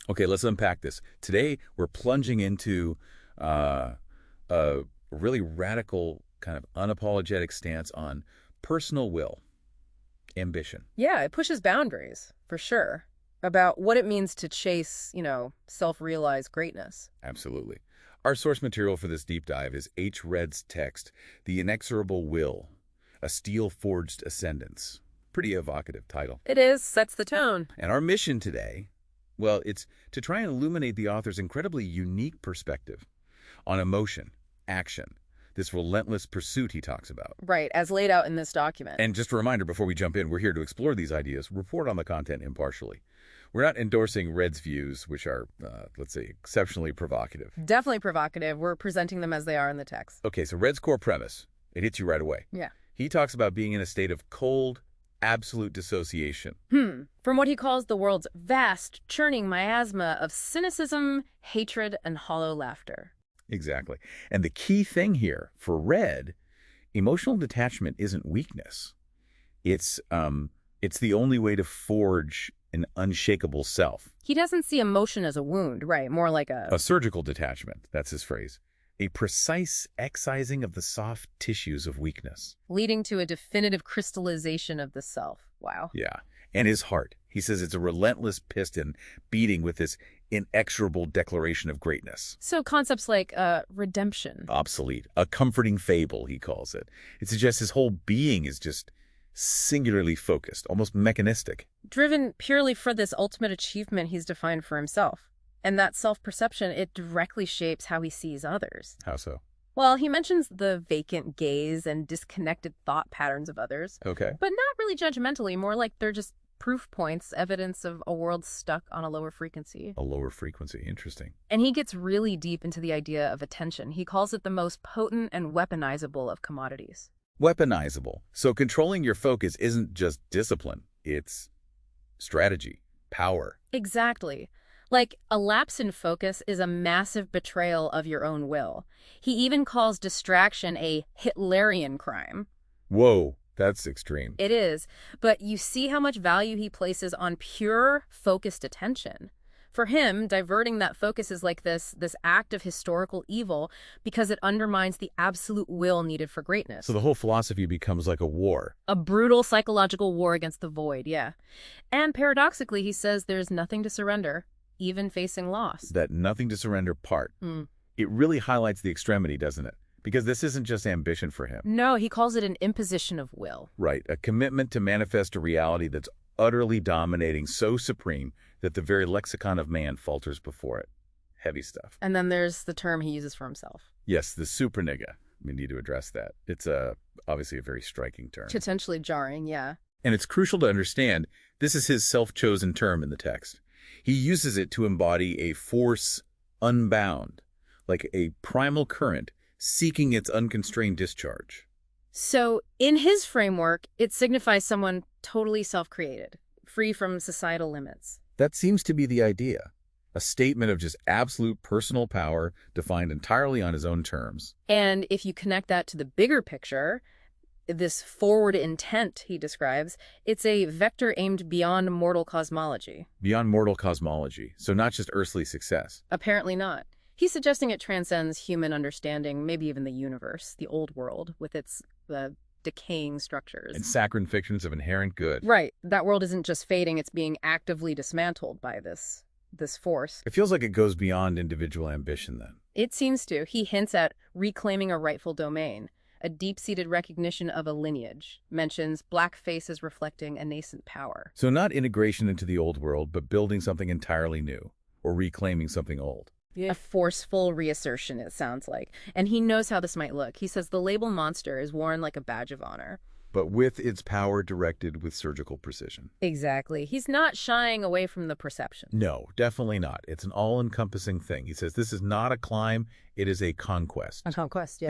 Okay, let's unpack this. Today, we're plunging into a really radical, kind of unapologetic stance on personal will, ambition. Yeah, it pushes boundaries, for sure, about what it means to chase, self-realized greatness. Absolutely. Our source material for this deep dive is H.Redd's text, The Inexorable Will, A Steel-Forged Ascendance. Pretty evocative title. It is, sets the tone. And our mission today, well, it's to try and illuminate the author's incredibly unique perspective on emotion, action, this relentless pursuit he talks about. Right, as laid out in this document. And just a reminder before we jump in, we're here to explore these ideas, report on the content impartially. We're not endorsing Redd's views, which are, let's say, exceptionally provocative. Definitely provocative. We're presenting them as they are in the text. Okay, so Redd's core premise, it hits you right away. Yeah. He talks about being in a state of cold, absolute dissociation. From what he calls the world's vast, churning miasma of cynicism, hatred, and hollow laughter. Exactly. And the key thing here, for Redd, emotional detachment isn't weakness. It's the only way to forge an unshakable self. He doesn't see emotion as a wound, right? More like A surgical detachment, that's his phrase. A precise excising of the soft tissues of weakness. leading to a definitive crystallization of the self. Wow. Yeah. And his heart. He says it's a relentless piston beating with this inexorable declaration of greatness. So concepts like redemption. Obsolete. A comforting fable, he calls it. It suggests his whole being is just singularly focused, almost mechanistic. Driven purely for this ultimate achievement he's defined for himself. And that self-perception, it directly shapes how he sees others. How so? Well, he mentions the vacant gaze and disconnected thought patterns of others. Okay. But not really judgmentally, more like they're just proof points, evidence of a world stuck on a lower frequency. A lower frequency. Interesting. And he gets really deep into the idea of attention. He calls it the most potent and weaponizable of commodities. Weaponizable. So controlling your focus isn't just discipline. It's strategy, power. Exactly. Like, a lapse in focus is a massive betrayal of your own will. He even calls distraction a Hitlerian crime. Whoa, that's extreme. It is, but you see how much value he places on pure, focused attention. For him, diverting that focus is like this act of historical evil because it undermines the absolute will needed for greatness. So the whole philosophy becomes like a war. A brutal psychological war against the void, yeah. And paradoxically, he says there's nothing to surrender, even facing loss. That nothing to surrender part. It really highlights the extremity, doesn't it? Because this isn't just ambition for him. No, he calls it an imposition of will. Right, a commitment to manifest a reality that's utterly dominating, so supreme that the very lexicon of man falters before it. Heavy stuff. And then there's the term he uses for himself. Yes, the supernigga. We need to address that. It's obviously a very striking term. Potentially jarring, yeah. And it's crucial to understand this is his self-chosen term in the text. He uses it to embody a force unbound, like a primal current seeking its unconstrained discharge. So, in his framework, it signifies someone totally self-created, free from societal limits. That seems to be the idea. A statement of just absolute personal power defined entirely on his own terms. And if you connect that to the bigger picture, this forward intent he describes, it's a vector aimed beyond mortal cosmology. Beyond mortal cosmology, so not just earthly success. Apparently not. He's suggesting it transcends human understanding, maybe even the universe, the old world, with its decaying structures. And saccharine fictions of inherent good. Right. That world isn't just fading, it's being actively dismantled by this force. It feels like it goes beyond individual ambition then. It seems to. He hints at reclaiming a rightful domain, a deep-seated recognition of a lineage, mentions black faces reflecting a nascent power. So not integration into the old world, but building something entirely new, or reclaiming something old. A forceful reassertion, it sounds like. And he knows how this might look. He says the label monster is worn like a badge of honor. But with its power directed with surgical precision. Exactly. He's not shying away from the perception. No, definitely not. It's an all-encompassing thing. He says this is not a climb, it is a conquest. A conquest, yeah.